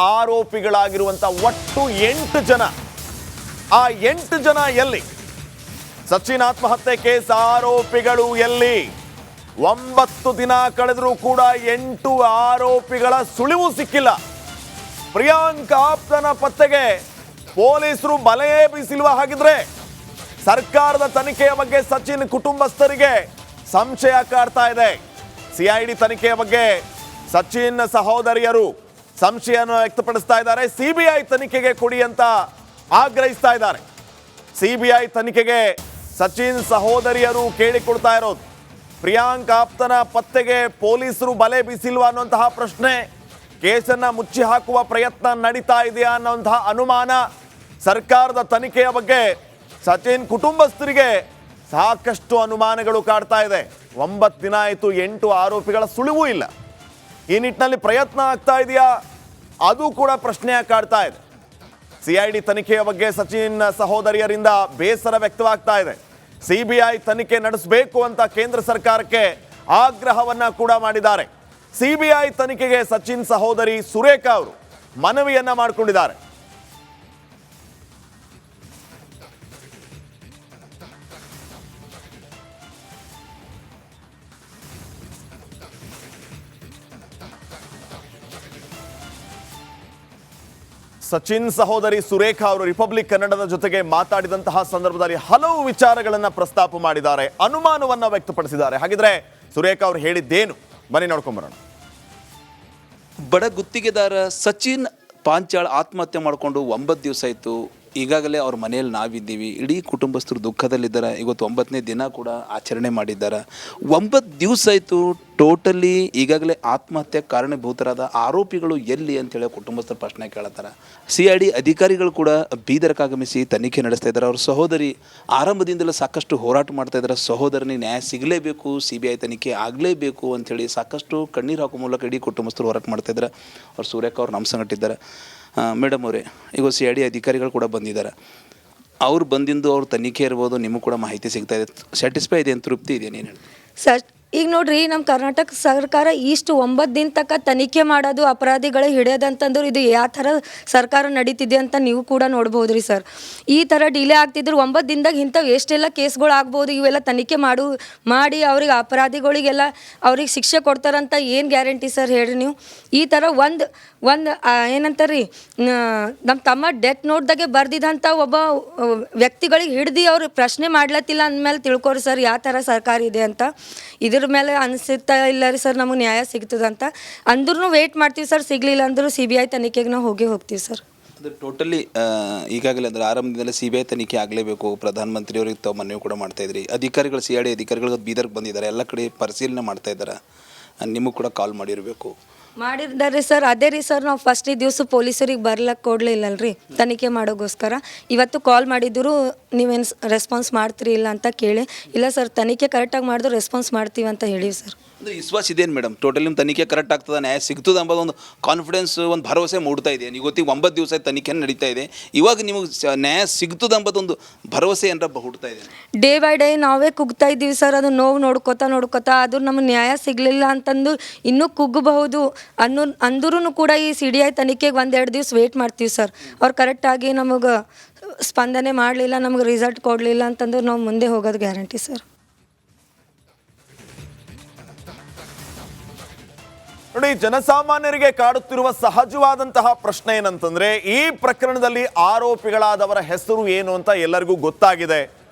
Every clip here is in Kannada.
ಆರೋಪಿಗಳಾಗಿರುವಂತ ಒಟ್ಟು 8 ಜನ. ಆ 8 ಜನ ಎಲ್ಲಿ? ಸಚಿನ್ ಆತ್ಮಹತ್ಯೆ ಕೇಸ್ ಆರೋಪಿಗಳು ಎಲ್ಲಿ? 9 ದಿನ ಕಳೆದರೂ ಕೂಡ 8 ಆರೋಪಿಗಳ ಸುಳಿವು ಸಿಕ್ಕಿಲ್ಲ. ಪ್ರಿಯಾಂಕ್ ಆಪ್ತನ ಪತ್ತೆಗೆ ಪೊಲೀಸರು ಬಲೆಯೇ ಬೀಸಿಲ್ವಾ? ಹಾಗಿದ್ರೆ ಸರ್ಕಾರದ ತನಿಖೆಯ ಬಗ್ಗೆ ಸಚಿನ್ ಕುಟುಂಬಸ್ಥರಿಗೆ ಸಂಶಯ ಕಾಡ್ತಾ ಇದೆ. ಸಿಐಡಿ ತನಿಖೆಯ ಬಗ್ಗೆ ಸಚಿನ್ ಸಹೋದರಿಯರು ಸಂಶಯವನ್ನು ವ್ಯಕ್ತಪಡಿಸ್ತಾ ಇದ್ದಾರೆ. ಸಿಬಿಐ ತನಿಖೆಗೆ ಕೊಡಿ ಅಂತ ಆಗ್ರಹಿಸ್ತಾ ಇದ್ದಾರೆ. ಸಿಬಿಐ ತನಿಖೆಗೆ ಸಚಿನ್ ಸಹೋದರಿಯರು ಕೇಳಿಕೊಳ್ತಾ ಇರೋದು. ಪ್ರಿಯಾಂಕ್ ಆಪ್ತನ ಪತ್ತೆಗೆ ಪೊಲೀಸರು ಬಲೆ ಬೀಸಿಲ್ವಾ ಅನ್ನುವಂತಹ ಪ್ರಶ್ನೆ, ಕೇಸನ್ನ ಮುಚ್ಚಿ ಹಾಕುವ ಪ್ರಯತ್ನ ನಡೀತಾ ಇದೆಯಾ ಅನ್ನುವಂತಹ ಅನುಮಾನ, ಸರ್ಕಾರದ ತನಿಖೆಯ ಬಗ್ಗೆ ಸಚಿನ್ ಕುಟುಂಬಸ್ಥರಿಗೆ ಸಾಕಷ್ಟು ಅನುಮಾನಗಳು ಕಾಡ್ತಾ ಇದೆ. 9 ದಿನ ಆಯಿತು, 8 ಆರೋಪಿಗಳ ಸುಳಿವೂ ಇಲ್ಲ. ಈ ನಿಟ್ಟಿನಲ್ಲಿ ಪ್ರಯತ್ನ ಆಗ್ತಾ ಇದೆಯಾ? ಅದು ಕೂಡ ಪ್ರಶ್ನೆ ಕಾಡ್ತಾ ಇದೆ. ಸಿಐಡಿ ತನಿಖೆಯ ಬಗ್ಗೆ ಸಚಿನ್ ಸಹೋದರಿಯರಿಂದ ಬೇಸರ ವ್ಯಕ್ತವಾಗ್ತಾ ಇದೆ. ಸಿಬಿಐ ತನಿಖೆ ನಡೆಸಬೇಕು ಅಂತ ಕೇಂದ್ರ ಸರ್ಕಾರಕ್ಕೆ ಆಗ್ರಹವನ್ನ ಕೂಡ ಮಾಡಿದ್ದಾರೆ. ಸಿಬಿಐ ತನಿಖೆಗೆ ಸಚಿನ್ ಸಹೋದರಿ ಸುರೇಖಾ ಅವರು ಮನವಿಯನ್ನ ಮಾಡಿಕೊಂಡಿದ್ದಾರೆ. ಸಚಿನ್ ಸಹೋದರಿ ಸುರೇಖಾ ಅವರು ರಿಪಬ್ಲಿಕ್ ಕನ್ನಡದ ಜೊತೆಗೆ ಮಾತಾಡಿದಂತಹ ಸಂದರ್ಭದಲ್ಲಿ ಹಲವು ವಿಚಾರಗಳನ್ನು ಪ್ರಸ್ತಾಪ ಮಾಡಿದ್ದಾರೆ, ಅನುಮಾನವನ್ನ ವ್ಯಕ್ತಪಡಿಸಿದ್ದಾರೆ. ಹಾಗಿದ್ರೆ ಸುರೇಖಾ ಅವರು ಹೇಳಿದ್ದೇನು? ಬನ್ನಿ ನೋಡ್ಕೊಂಬರೋಣ. ಬಡ ಗುತ್ತಿಗೆದಾರ ಸಚಿನ್ ಪಾಂಚಾಳ್ ಆತ್ಮಹತ್ಯೆ ಮಾಡಿಕೊಂಡು 9 ದಿವಸ ಆಯಿತು. ಈಗಾಗಲೇ ಅವ್ರ ಮನೆಯಲ್ಲಿ ನಾವಿದ್ದೀವಿ. ಇಡೀ ಕುಟುಂಬಸ್ಥರು ದುಃಖದಲ್ಲಿದ್ದಾರೆ. ಇವತ್ತು 9ನೇ ದಿನ ಕೂಡ ಆಚರಣೆ ಮಾಡಿದ್ದಾರೆ. 9 ದಿವಸ ಆಯಿತು. ಟೋಟಲಿ ಈಗಾಗಲೇ ಆತ್ಮಹತ್ಯೆ ಕಾರಣಭೂತರಾದ ಆರೋಪಿಗಳು ಎಲ್ಲಿ ಅಂತೇಳಿ ಕುಟುಂಬಸ್ಥರು ಪ್ರಶ್ನೆ ಕೇಳ್ತಾರೆ. ಸಿಐಡಿ ಅಧಿಕಾರಿಗಳು ಕೂಡ ಬೀದರ್ಕಾಗಮಿಸಿ ತನಿಖೆ ನಡೆಸ್ತಾ ಇದ್ದಾರೆ. ಅವ್ರ ಸಹೋದರಿ ಆರಂಭದಿಂದಲೇ ಸಾಕಷ್ಟು ಹೋರಾಟ ಮಾಡ್ತಾ ಇದ್ದಾರೆ. ಸಹೋದರನಿಗೆ ನ್ಯಾಯ ಸಿಗಲೇಬೇಕು, ಸಿಬಿಐ ತನಿಖೆ ಆಗಲೇಬೇಕು ಅಂಥೇಳಿ ಸಾಕಷ್ಟು ಕಣ್ಣೀರು ಹಾಕೋ ಮೂಲಕ ಇಡೀ ಕುಟುಂಬಸ್ಥರು ಹೋರಾಟ ಮಾಡ್ತಾ ಇದ್ದಾರೆ. ಅವ್ರು ಸುರೇಖಾ ಅವ್ರು ನಮ್ಮ ಸಂಗಟ್ಟಿದ್ದಾರೆ. ಮೇಡಮ್ ಅವರೇ, ಈಗ ಸಿಐಡಿ ಅಧಿಕಾರಿಗಳು ಕೂಡ ಬಂದಿದ್ದಾರೆ. ಅವ್ರು ಬಂದಿಂದು ಅವ್ರ ತನಿಖೆ ಇರ್ಬೋದು, ನಿಮಗೂ ಕೂಡ ಮಾಹಿತಿ ಸಿಗ್ತಾ ಇದೆ. ಸ್ಯಾಟಿಸ್ಫೈ ಇದೆ ಅಂತ ತೃಪ್ತಿ ಇದೆ? ಏನು ಹೇಳಿ ಸರ್, ಈಗ ನೋಡ್ರಿ, ನಮ್ಮ ಕರ್ನಾಟಕ ಸರ್ಕಾರ ಇಷ್ಟು 9 ದಿನ ತನಕ ತನಿಖೆ ಮಾಡೋದು, ಅಪರಾಧಿಗಳ ಹಿಡಿಯೋದಂತಂದ್ರೆ ಇದು ಯಾವ ಥರ ಸರ್ಕಾರ ನಡೀತಿದೆ ಅಂತ ನೀವು ಕೂಡ ನೋಡ್ಬೋದು ರೀ ಸರ್. ಈ ಥರ ಡಿಲೇ ಆಗ್ತಿದ್ರು 9 ದಿನದಾಗ ಇಂಥವು ಎಷ್ಟೆಲ್ಲ ಕೇಸ್ಗಳು ಆಗ್ಬೋದು. ಇವೆಲ್ಲ ತನಿಖೆ ಮಾಡಿ ಅವ್ರಿಗೆ ಅಪರಾಧಿಗಳಿಗೆಲ್ಲ ಅವ್ರಿಗೆ ಶಿಕ್ಷೆ ಕೊಡ್ತಾರಂತ ಏನು ಗ್ಯಾರಂಟಿ ಸರ್ ಹೇಳ್ರಿ ನೀವು? ಈ ಥರ ಒಂದು ಏನಂತಾರ್ರಿ, ನಮ್ಮ ತಮ್ಮ ಡೆತ್ ನೋಟ್ದಾಗೆ ಬರ್ದಿದ್ದಂಥ ಒಬ್ಬ ವ್ಯಕ್ತಿಗಳಿಗೆ ಹಿಡ್ದು ಅವ್ರು ಪ್ರಶ್ನೆ ಮಾಡ್ಲತ್ತಿಲ್ಲ ಅಂದಮೇಲೆ ತಿಳ್ಕೊರಿ ಸರ್ ಯಾವ ಥರ ಸರ್ಕಾರ ಇದೆ ಅಂತ. ಇದ್ರ ಮೇಲೆ ಅನಿಸುತ್ತಾ ಇಲ್ಲ ರೀ ಸರ್ ನಮಗೆ ನ್ಯಾಯ ಸಿಗ್ತದಂತ. ಅಂದ್ರೂ ವೆಯ್ಟ್ ಮಾಡ್ತೀವಿ ಸರ್. ಸಿಗಲಿಲ್ಲ ಅಂದರೂ ಸಿಬಿಐ ತನಿಖೆಗೆ ನಾವು ಹೋಗ್ತೀವಿ ಸರ್. ಅದು ಟೋಟಲಿ ಈಗಾಗಲೇ ಅಂದರೆ ಆರಂಭದಿಂದಲೇ ಸಿಬಿಐ ತನಿಖೆ ಆಗಲೇಬೇಕು. ಪ್ರಧಾನಮಂತ್ರಿಯವ್ರಿಗೆ ತಾವು ಮನವಿ ಕೂಡ ಮಾಡ್ತಾಯಿದ್ರಿ. ಅಧಿಕಾರಿಗಳು ಸಿಐಡಿ ಅಧಿಕಾರಿಗಳು ಬೀದರ್ಗೆ ಬಂದಿದ್ದಾರೆ, ಎಲ್ಲ ಕಡೆ ಪರಿಶೀಲನೆ ಮಾಡ್ತಾ ಇದ್ದಾರೆ. ನಿಮಗೂ ಕೂಡ ಕಾಲ್ ಮಾಡಿರಬೇಕು. ಮಾಡಿದ್ದಾರೆ ಸರ್. ಅದೇ ರೀ ಸರ್, ನಾವು ಫಸ್ಟ್ನೇ ದಿವಸ ಪೊಲೀಸರಿಗೆ ಬರ್ಲಕ್ಕೆ ಕೊಡಲಿಲ್ಲಲ್ರಿ ತನಿಖೆ ಮಾಡೋಗೋಸ್ಕರ. ಇವತ್ತು ಕಾಲ್ ಮಾಡಿದ್ರು, ನೀವೇನು ರೆಸ್ಪಾನ್ಸ್ ಮಾಡ್ತೀರಿ ಇಲ್ಲ ಅಂತ ಕೇಳಿ. ಇಲ್ಲ ಸರ್, ತನಿಖೆ ಕರೆಕ್ಟಾಗಿ ಮಾಡಿದ್ರು ರೆಸ್ಪಾನ್ಸ್ ಮಾಡ್ತೀವಿ ಅಂತ ಹೇಳಿವಿ ಸರ್. ಅಂದರೆ ವಿಶ್ವಾಸ ಇದೇನು ಮೇಡಮ್? ಟೋಟಲಿ ನಿಮ್ಮ ತನಿಖೆ ಕರೆಕ್ಟ್ ಆಗ್ತದೆ, ನ್ಯಾಯ ಸಿಗ್ತದೆ ಅಂಬೋದು ಒಂದು ಕಾನ್ಫಿಡೆನ್ಸ್, ಒಂದು ಭರವಸೆ ಮೂಡ್ತಾ ಇದೆ. ನೀವು ಗೊತ್ತಿಗೆ 9 ದಿವಸ ತನಿಖೆ ನಡೀತಾ ಇದೆ. ಇವಾಗ ನಿಮಗೆ ನ್ಯಾಯ ಸಿಗ್ತದೆ ಅಂಬೋದೊಂದು ಭರವಸೆ ಏನಾರ ಹುಡ್ತಾ ಇದೆ? ಡೇ ಬೈ ಡೇ ನಾವೇ ಕುಗ್ತಾ ಇದ್ದೀವಿ ಸರ್. ಅದು ನೋವು ನೋಡ್ಕೋತಾ ಅದು ನಮಗೆ ನ್ಯಾಯ ಸಿಗಲಿಲ್ಲ ಅಂತಂದು ಇನ್ನೂ ಕುಗ್ಗಬಹುದು ಅಂದ್ರೂ ಕೂಡ ಈ ಸಿಡಿಐ ತನಿಖೆಗೆ 1-2 ದಿವಸ ವೇಟ್ ಮಾಡ್ತೀವಿ ಸರ್. ಅವ್ರು ಕರೆಕ್ಟಾಗಿ ನಮಗೆ ಸ್ಪಂದನೆ ಮಾಡಲಿಲ್ಲ, ನಮಗೆ ರಿಸಲ್ಟ್ ಕೊಡಲಿಲ್ಲ ಅಂತಂದ್ರೆ ನಾವು ಮುಂದೆ ಹೋಗೋದು ಗ್ಯಾರಂಟಿ ಸರ್. ನೋಡಿ, ಜನಸಾಮಾನ್ಯರಿಗೆ ಕಾಡುತ್ತಿರುವ ಸಹಜವಾದಂತಹ ಪ್ರಶ್ನೆ ಏನಂತಂದ್ರೆ, ಈ ಪ್ರಕರಣದಲ್ಲಿ ಆರೋಪಿಗಳಾದವರ ಹೆಸರು ಏನು ಅಂತ ಎಲ್ಲರಿಗೂ ಗೊತ್ತಾಗಿದೆ.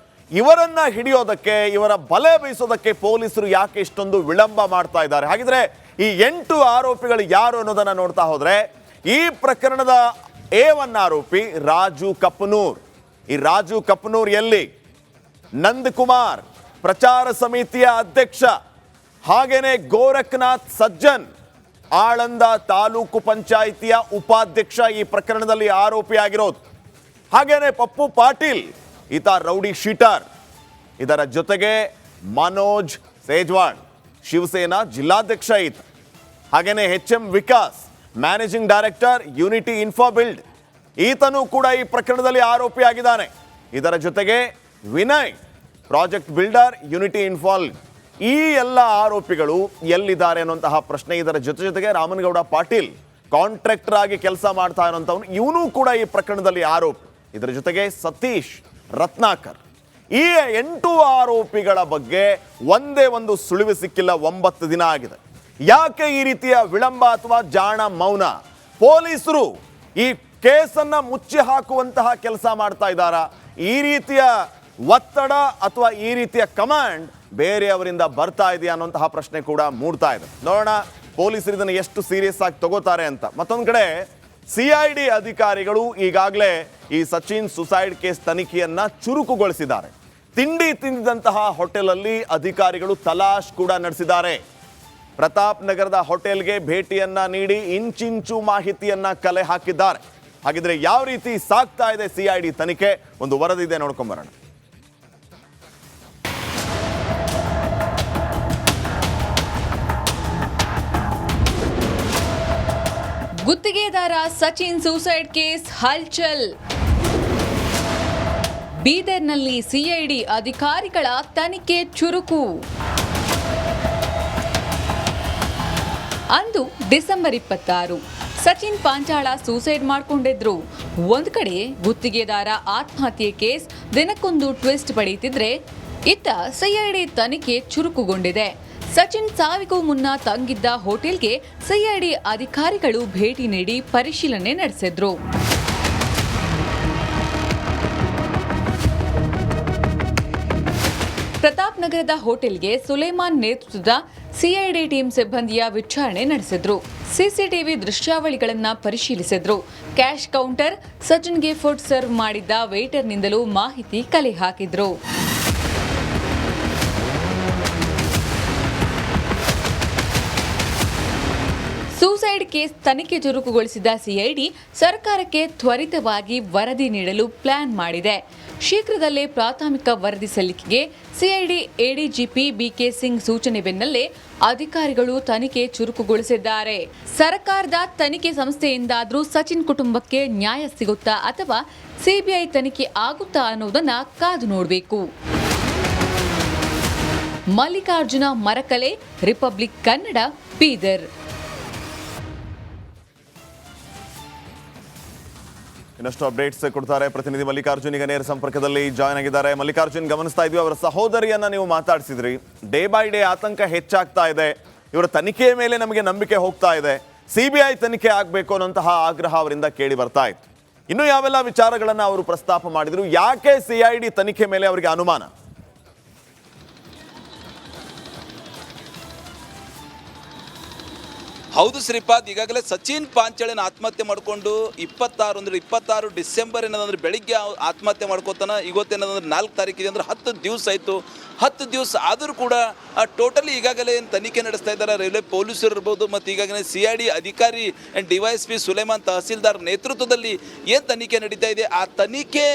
ಇವರನ್ನ ಹಿಡಿಯೋದಕ್ಕೆ, ಇವರ ಬಲೆ ಬೀಸೋದಕ್ಕೆ ಪೊಲೀಸರು ಯಾಕೆ ಇಷ್ಟೊಂದು ವಿಳಂಬ ಮಾಡ್ತಾ ಇದ್ದಾರೆ? ಹಾಗಿದ್ರೆ ಈ 8 ಆರೋಪಿಗಳು ಯಾರು ಅನ್ನೋದನ್ನ ನೋಡ್ತಾ ಹೋದ್ರೆ, ಈ ಪ್ರಕರಣದ A1 ಆರೋಪಿ ರಾಜು ಕಪ್ಪನೂರ್. ಈ ರಾಜು ಕಪ್ಪನೂರ್ ಎಲ್ಲಿ? ನಂದಕುಮಾರ್ ಪ್ರಚಾರ ಸಮಿತಿಯ ಅಧ್ಯಕ್ಷ, ಹಾಗೇನೆ ಗೋರಖನಾಥ್ ಸಜ್ಜನ್ ಆಳಂದ ತಾಲೂಕು ಪಂಚಾಯಿತಿಯ ಉಪಾಧ್ಯಕ್ಷ ಈ ಪ್ರಕರಣದಲ್ಲಿ ಆರೋಪಿ ಆಗಿರೋದು. ಹಾಗೇನೆ ಪಪ್ಪು ಪಾಟೀಲ್, ಈತ ರೌಡಿ ಶೀಟರ್. ಇದರ ಜೊತೆಗೆ ಮನೋಜ್ ಸೇಜ್ವಾಡ್, ಶಿವಸೇನಾ ಜಿಲ್ಲಾಧ್ಯಕ್ಷ ಈತ. ಹಾಗೇನೆ HM Vikas, managing director Unity Infobuild, ಈತನೂ ಕೂಡ ಈ ಪ್ರಕರಣದಲ್ಲಿ ಆರೋಪಿ ಆಗಿದ್ದಾನೆ. ಇದರ ಜೊತೆಗೆ ವಿನಯ್, ಪ್ರಾಜೆಕ್ಟ್ ಬಿಲ್ಡರ್ ಯೂನಿಟಿ ಇನ್ಫಾಲ್. ಈ ಎಲ್ಲ ಆರೋಪಿಗಳು ಎಲ್ಲಿದ್ದಾರೆ ಅನ್ನುವಂತಹ ಪ್ರಶ್ನೆ. ಇದರ ಜೊತೆಗೆ ರಾಮನಗೌಡ ಪಾಟೀಲ್, ಕಾಂಟ್ರಾಕ್ಟರ್ ಆಗಿ ಕೆಲಸ ಮಾಡ್ತಾ ಇರೋಂಥವನು, ಇವನು ಕೂಡ ಈ ಪ್ರಕರಣದಲ್ಲಿ ಆರೋಪಿ. ಇದರ ಜೊತೆಗೆ ಸತೀಶ್ ರತ್ನಾಕರ್, ಈ 8 ಆರೋಪಿಗಳ ಬಗ್ಗೆ ಒಂದೇ ಒಂದು ಸುಳಿವು ಸಿಕ್ಕಿಲ್ಲ. 9 ದಿನ ಆಗಿದೆ. ಯಾಕೆ ಈ ರೀತಿಯ ವಿಳಂಬ ಅಥವಾ ಜಾಣ ಮೌನ? ಪೊಲೀಸರು ಈ ಕೇಸನ್ನ ಮುಚ್ಚಿ ಹಾಕುವಂತಹ ಕೆಲಸ ಮಾಡ್ತಾ ಇದ್ದಾರಾ? ಈ ರೀತಿಯ ಒತ್ತಡ ಅಥವಾ ಈ ರೀತಿಯ ಕಮಾಂಡ್ ಬೇರೆಯವರಿಂದ ಬರ್ತಾ ಇದೆಯಾ ಅನ್ನುವಂತಹ ಪ್ರಶ್ನೆ ಕೂಡ ಮೂಡ್ತಾ ಇದೆ. ನೋಡೋಣ ಪೊಲೀಸರು ಇದನ್ನು ಎಷ್ಟು ಸೀರಿಯಸ್ ಆಗಿ ತಗೋತಾರೆ ಅಂತ. ಮತ್ತೊಂದು ಕಡೆ CID ಅಧಿಕಾರಿಗಳು ಈಗಾಗಲೇ ಈ ಸಚಿನ್ ಸುಸೈಡ್ ಕೇಸ್ ತನಿಖೆಯನ್ನ ಚುರುಕುಗೊಳಿಸಿದ್ದಾರೆ. ತಿಂಡಿ ತಿಂದಿದಂತಹ ಹೋಟೆಲಲ್ಲಿ ಅಧಿಕಾರಿಗಳು ತಲಾಶ್ ಕೂಡ ನಡೆಸಿದ್ದಾರೆ. ಪ್ರತಾಪ್ ನಗರದ ಹೋಟೆಲ್ಗೆ ಭೇಟಿಯನ್ನ ನೀಡಿ ಇಂಚಿಂಚು ಮಾಹಿತಿಯನ್ನ ಕಲೆ ಹಾಕಿದ್ದಾರೆ. ಹಾಗಿದ್ರೆ ಯಾವ ರೀತಿ ಸಾಗ್ತಾ ಇದೆ CID ತನಿಖೆ? ಒಂದು ವರದಿ ಇದೆ, ನೋಡ್ಕೊಂಬರೋಣ. ಗುತ್ತಿಗೆದಾರ ಸಚಿನ್ ಸೂಸೈಡ್ ಕೇಸ್ ಹಲ್ಚಲ್. ಬೀದರ್ನಲ್ಲಿ CID ಅಧಿಕಾರಿಗಳ ತನಿಖೆ ಚುರುಕು. ಅಂದು ಡಿಸೆಂಬರ್ 26 ಸಚಿನ್ ಪಾಂಚಾಳ ಸೂಸೈಡ್ ಮಾಡಿಕೊಂಡಿದ್ರು. ಒಂದು ಕಡೆ ಗುತ್ತಿಗೆದಾರ ಆತ್ಮಹತ್ಯೆ ಕೇಸ್ ದಿನಕ್ಕೊಂದು ಟ್ವಿಸ್ಟ್ ಪಡೆಯುತ್ತಿದ್ರೆ, ಇತ್ತ CID ತನಿಖೆ ಚುರುಕುಗೊಂಡಿದೆ. ಸಚಿನ್ ಸಾವಿಗೂ ಮುನ್ನ ತಂಗಿದ್ದ ಹೋಟೆಲ್ಗೆ CID ಅಧಿಕಾರಿಗಳು ಭೇಟಿ ನೀಡಿ ಪರಿಶೀಲನೆ ನಡೆಸಿದ್ರು. ಪ್ರತಾಪ್ ನಗರದ ಹೋಟೆಲ್ಗೆ ಸುಲೇಮಾನ್ ನೇತೃತ್ವದ CID ಟೀಮ್ ಸಿಬ್ಬಂದಿಯ ವಿಚಾರಣೆ ನಡೆಸಿದ್ರು. CCTV ದೃಶ್ಯಾವಳಿಗಳನ್ನ ಪರಿಶೀಲಿಸಿದ್ರು. ಕ್ಯಾಶ್ ಕೌಂಟರ್, ಸಚಿನ್ಗೆ ಫುಡ್ ಸರ್ವ್ ಮಾಡಿದ್ದ ವೇಟರ್ನಿಂದಲೂ ಮಾಹಿತಿ ಕಲೆ ಹಾಕಿದ್ರು. ಸೂಸೈಡ್ ಕೇಸ್ ತನಿಖೆ ಚುರುಕುಗೊಳಿಸಿದ CID ಸರ್ಕಾರಕ್ಕೆ ತ್ವರಿತವಾಗಿ ವರದಿ ನೀಡಲು ಪ್ಲಾನ್ ಮಾಡಿದೆ. ಶೀಘ್ರದಲ್ಲೇ ಪ್ರಾಥಮಿಕ ವರದಿ ಸಲ್ಲಿಕೆಗೆ CID ADGP BK ಸಿಂಗ್ ಸೂಚನೆ ಬೆನ್ನಲ್ಲೇ ಅಧಿಕಾರಿಗಳು ತನಿಖೆ ಚುರುಕುಗೊಳಿಸಿದ್ದಾರೆ. ಸರ್ಕಾರದ ತನಿಖೆ ಸಂಸ್ಥೆಯಿಂದಾದರೂ ಸಚಿನ್ ಕುಟುಂಬಕ್ಕೆ ನ್ಯಾಯ ಸಿಗುತ್ತಾ ಅಥವಾ CBI ತನಿಖೆ ಆಗುತ್ತಾ ಅನ್ನೋದನ್ನ ಕಾದು ನೋಡಬೇಕು. ಮಲ್ಲಿಕಾರ್ಜುನ ಮರಕಲೆ, ರಿಪಬ್ಲಿಕ್ ಕನ್ನಡ, ಬೀದರ್. ಇನ್ನಷ್ಟು ಅಪ್ಡೇಟ್ಸ್ ಕೊಡ್ತಾರೆ ಪ್ರತಿನಿಧಿ ಮಲ್ಲಿಕಾರ್ಜುನ್. ಈಗ ನೇರ ಸಂಪರ್ಕದಲ್ಲಿ ಜಾಯ್ನ್ ಆಗಿದ್ದಾರೆ. ಮಲ್ಲಿಕಾರ್ಜುನ್, ಗಮನಿಸ್ತಾ ಇದ್ವಿ, ಅವರ ಸಹೋದರಿಯನ್ನ ನೀವು ಮಾತಾಡ್ಸಿದ್ರಿ. ಡೇ ಬೈ ಡೇ ಆತಂಕ ಹೆಚ್ಚಾಗ್ತಾ ಇದೆ. ಇವರ ತನಿಖೆಯ ಮೇಲೆ ನಮಗೆ ನಂಬಿಕೆ ಹೋಗ್ತಾ ಇದೆ. CBI ತನಿಖೆ ಆಗಬೇಕು ಅನ್ನೋಂತಹ ಆಗ್ರಹ ಅವರಿಂದ ಕೇಳಿ ಬರ್ತಾ ಇತ್ತು. ಇನ್ನು ಯಾವೆಲ್ಲ ವಿಚಾರಗಳನ್ನ ಅವರು ಪ್ರಸ್ತಾಪ ಮಾಡಿದ್ರು? ಯಾಕೆ CID ತನಿಖೆ ಮೇಲೆ ಅವರಿಗೆ ಅನುಮಾನ? ಹೌದು ಶ್ರೀಪಾದ್, ಈಗಾಗಲೇ ಸಚಿನ್ ಪಾಂಚಾಳನ ಆತ್ಮಹತ್ಯೆ ಮಾಡಿಕೊಂಡು 26 ಡಿಸೆಂಬರ್ ಏನಂದ್ರೆ ಬೆಳಿಗ್ಗೆ ಆತ್ಮಹತ್ಯೆ ಮಾಡ್ಕೋತಾನ. ಇವತ್ತೇನಂದ್ರೆ 4 ತಾರೀಕಿದೆ ಅಂದ್ರೆ 10 ದಿವಸ ಆಯಿತು. 10 ದಿವಸ ಆದರೂ ಕೂಡ ಟೋಟಲಿ ಈಗಾಗಲೇ ತನಿಖೆ ನಡೆಸ್ತಾ ಇದ್ದಾರೆ. ರೈಲ್ವೆ ಪೊಲೀಸರು ಇರ್ಬೋದು, ಮತ್ತು ಈಗಾಗಲೇ CID ಅಧಿಕಾರಿ ಆ್ಯಂಡ್ DYSP ಸುಲೇಮಾನ್ ತಹಸೀಲ್ದಾರ್ ನೇತೃತ್ವದಲ್ಲಿ ಏನು ತನಿಖೆ ನಡೀತಾ ಇದೆ, ಆ ತನಿಖೆ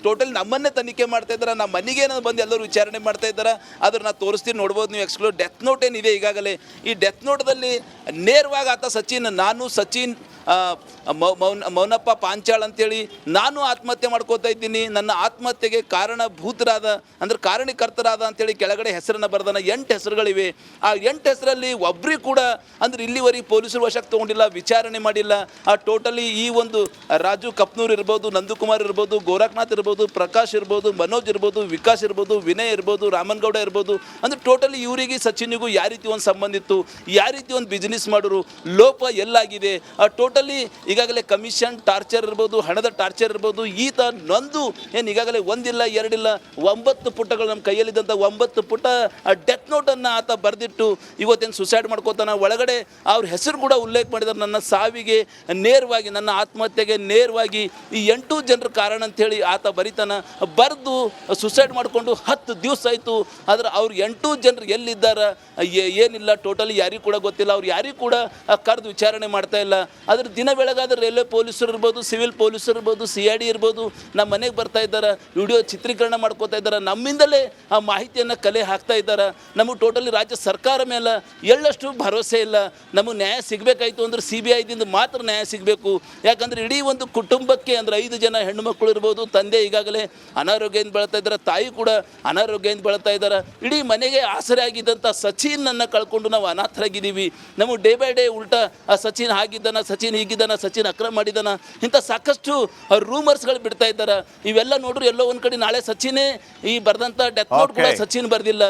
ಟೋಟಲಿ ನಮ್ಮನ್ನೇ ತನಿಖೆ ಮಾಡ್ತಾ ಇದ್ದಾರೆ. ನಮ್ಮ ಮನೆಗೆ ಬಂದು ಎಲ್ಲರೂ ವಿಚಾರಣೆ ಮಾಡ್ತಾ ಇದ್ದಾರೆ. ಆದ್ರೆ ನಾನು ತೋರಿಸ್ತೀನಿ, ನೋಡ್ಬೋದು ನೀವು. ಎಕ್ಸ್ಕ್ಲೂಡ್ ಡೆತ್ ನೋಟ್ ಏನಿದೆ ಈಗಾಗಲೇ, ಈ ಡೆತ್ ನೋಟ್ದಲ್ಲಿ ನೇರವಾಗಿ ಆತ ಸಚಿನ್ ಮೌನಪ್ಪ ಪಾಂಚಾಳ್ ಅಂತೇಳಿ ನಾನು ಆತ್ಮಹತ್ಯೆ ಮಾಡ್ಕೋತಾ ಇದ್ದೀನಿ, ನನ್ನ ಆತ್ಮಹತ್ಯೆಗೆ ಕಾರಣೀಕರ್ತರಾದ ಅಂತೇಳಿ ಕೆಳಗಡೆ ಹೆಸರನ್ನು ಬರ್ದಾನ. 8 ಹೆಸರುಗಳಿವೆ. ಆ 8 ಹೆಸರಲ್ಲಿ ಒಬ್ಬರಿಗೆ ಕೂಡ ಅಂದ್ರೆ ಇಲ್ಲಿವರೆಗೆ ಪೊಲೀಸರು ವಶಕ್ಕೆ ತೊಗೊಂಡಿಲ್ಲ, ವಿಚಾರಣೆ ಮಾಡಿಲ್ಲ. ಆ ಟೋಟಲಿ ಈ ಒಂದು ರಾಜು ಕಪ್ನೂರ್ ಇರ್ಬೋದು, ನಂದಕುಮಾರ್ ಇರ್ಬೋದು, ಗೋರಖ್ನಾಥ್ ಇರ್ಬೋದು, ಪ್ರಕಾಶ್ ಇರ್ಬೋದು, ಮನೋಜ್ ಇರ್ಬೋದು, ವಿಕಾಸ್ ಇರ್ಬೋದು, ವಿನಯ್ ಇರ್ಬೋದು, ರಾಮನ್ಗೌಡ ಇರ್ಬೋದು, ಅಂದ್ರೆ ಟೋಟಲಿ ಇವರಿಗೆ ಸಚಿನ್ಗೂ ಯಾವ ರೀತಿ ಒಂದು ಸಂಬಂಧ ಇತ್ತು, ಯಾವ ರೀತಿ ಒಂದು ಬಿಸ್ನೆಸ್ ಮಾಡೋರು, ಲೋಪ ಎಲ್ಲಾಗಿದೆ. ಆ ಟೋಟಲಿ ಈಗಾಗಲೇ ಕಮಿಷನ್ ಟಾರ್ಚರ್ ಇರ್ಬೋದು, ಹಣದ ಟಾರ್ಚರ್ ಇರ್ಬೋದು, ಈತ ನೊಂದು ಏನು ಈಗಾಗಲೇ 1 ಇಲ್ಲ 2 ಇಲ್ಲ 9 ಪುಟಗಳು ನಮ್ಮ ಕೈಯಲ್ಲಿದ್ದಂಥ 9 ಪುಟ ಡೆತ್ ನೋಟನ್ನು ಆತ ಬರೆದಿಟ್ಟು ಇವತ್ತೇನು ಸುಸೈಡ್ ಮಾಡ್ಕೋತಾನ. ಒಳಗಡೆ ಅವ್ರ ಹೆಸರು ಕೂಡ ಉಲ್ಲೇಖ ಮಾಡಿದ್ದಾರೆ. ನನ್ನ ಸಾವಿಗೆ ನೇರವಾಗಿ, ನನ್ನ ಆತ್ಮಹತ್ಯೆಗೆ ನೇರವಾಗಿ ಈ 8 ಜನರ ಕಾರಣ ಅಂಥೇಳಿ ಆತ ಬರಿತಾನ. ಬರೆದು ಸುಸೈಡ್ ಮಾಡಿಕೊಂಡು 10 ದಿವಸ ಆಯಿತು. ಆದ್ರೆ ಅವ್ರು 8 ಜನರು ಎಲ್ಲಿದ್ದಾರೆ ಏನಿಲ್ಲ, ಟೋಟಲಿ ಯಾರಿಗೂ ಕೂಡ ಗೊತ್ತಿಲ್ಲ. ಅವ್ರು ಯಾರಿಗೂ ಕೂಡ ಕರೆದು ವಿಚಾರಣೆ ಮಾಡ್ತಾ ಇಲ್ಲ. ಅದ್ರ ಆದ್ರೆ ದಿನ ಬೆಳಗಾದ್ರೆ ರೈಲ್ವೆ ಪೊಲೀಸರು ಇರ್ಬೋದು, ಸಿವಿಲ್ ಪೊಲೀಸರು ಇರ್ಬೋದು, CID ಇರ್ಬೋದು, ನಮ್ಮ ಮನೆಗೆ ಬರ್ತಾ ಇದ್ದಾರೆ, ವಿಡಿಯೋ ಚಿತ್ರೀಕರಣ ಮಾಡ್ಕೋತಾ ಇದ್ದಾರೆ, ನಮ್ಮಿಂದಲೇ ಆ ಮಾಹಿತಿಯನ್ನು ಕಲೆ ಹಾಕ್ತಾ ಇದ್ದಾರೆ. ನಮಗೆ ಟೋಟಲಿ ರಾಜ್ಯ ಸರ್ಕಾರ ಮೇಲೆ ಎಳ್ಳಷ್ಟು ಭರವಸೆ ಇಲ್ಲ. ನಮಗೆ ನ್ಯಾಯ ಸಿಗಬೇಕಾಯ್ತು ಅಂದ್ರೆ CBIದಿಂದ ಮಾತ್ರ ನ್ಯಾಯ ಸಿಗಬೇಕು. ಯಾಕಂದರೆ ಇಡೀ ಒಂದು ಕುಟುಂಬಕ್ಕೆ ಅಂದರೆ 5 ಜನ ಹೆಣ್ಣು ಮಕ್ಕಳು ಇರ್ಬೋದು, ತಂದೆ ಈಗಾಗಲೇ ಅನಾರೋಗ್ಯದಿಂದ ಬಳಲ್ತಾ ಇದ್ದಾರೆ, ತಾಯಿ ಕೂಡ ಅನಾರೋಗ್ಯದಿಂದ ಬಳಲ್ತಾ ಇದ್ದಾರೆ. ಇಡೀ ಮನೆಗೆ ಆಸರೆ ಆಗಿದ್ದಂಥ ಸಚಿನನ್ನು ಕಳ್ಕೊಂಡು ನಾವು ಅನಾಥರಾಗಿದ್ದೀವಿ. ನಮಗೆ ಡೇ ಬೈ ಡೇ ಉಲ್ಟಾ ಆ ಸಚಿನ್ ಆಗಿದ್ದಾನ, ಸಚಿನ್ ಹೀಗಿದ್ದಾನ, ಸಚಿನ್ ಅಕ್ರಮ ಮಾಡಿದ್ದಾನ, ಇಂಥ ಸಾಕಷ್ಟು ರೂಮರ್ಸ್ಗಳು ಬಿಡ್ತಾ ಇದ್ದಾರೆ. ಇವೆಲ್ಲ ನೋಡ್ರಿ ಎಲ್ಲೋ ಒಂದು ಕಡೆ ನಾಳೆ ಸಚಿನೇ ಈ ಬರೆದಂಥ ಡೆತ್ ನೋಟ್ ಕೂಡ ಸಚಿನ್ ಬರೆದಿಲ್ಲ.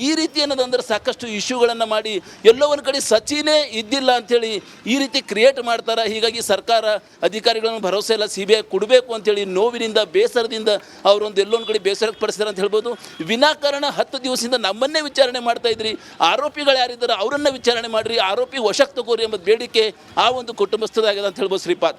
ಈ ರೀತಿ ಅನ್ನೋದಂದ್ರೆ ಸಾಕಷ್ಟು ಇಶ್ಯೂಗಳನ್ನು ಮಾಡಿ ಎಲ್ಲೋ ಒಂದು ಕಡೆ ಸಚಿನೇ ಇದ್ದಿಲ್ಲ ಅಂಥೇಳಿ ಈ ರೀತಿ ಕ್ರಿಯೇಟ್ ಮಾಡ್ತಾರೆ. ಹೀಗಾಗಿ ಸರ್ಕಾರ ಅಧಿಕಾರಿಗಳನ್ನು ಭರವಸೆ ಇಲ್ಲ, CBI ಕೊಡಬೇಕು ಅಂತೇಳಿ ನೋವಿನಿಂದ ಬೇಸರದಿಂದ ಅವರೊಂದು ಎಲ್ಲೊಂದು ಕಡೆ ಬೇಸರಕ್ಕೆ ಪಡಿಸ್ತಾರೆ ಅಂತ ಹೇಳ್ಬೋದು. ವಿನಾಕಾರಣ 10 ದಿವಸದಿಂದ ನಮ್ಮನ್ನೇ ವಿಚಾರಣೆ ಮಾಡ್ತಾ ಇದ್ರಿ, ಆರೋಪಿಗಳು ಯಾರಿದ್ದಾರೆ ಅವರನ್ನ ವಿಚಾರಣೆ ಮಾಡಿರಿ, ಆರೋಪಿ ವಶಕ್ಕೆ ತಗೋರಿ ಎಂಬ ಬೇಡಿಕೆ ಆ ಒಂದು ಕುಟುಂಬಸ್ಥರಾಗಿದೆ ಅಂತ ಹೇಳ್ಬೋದು ಶ್ರೀಪಾದ್.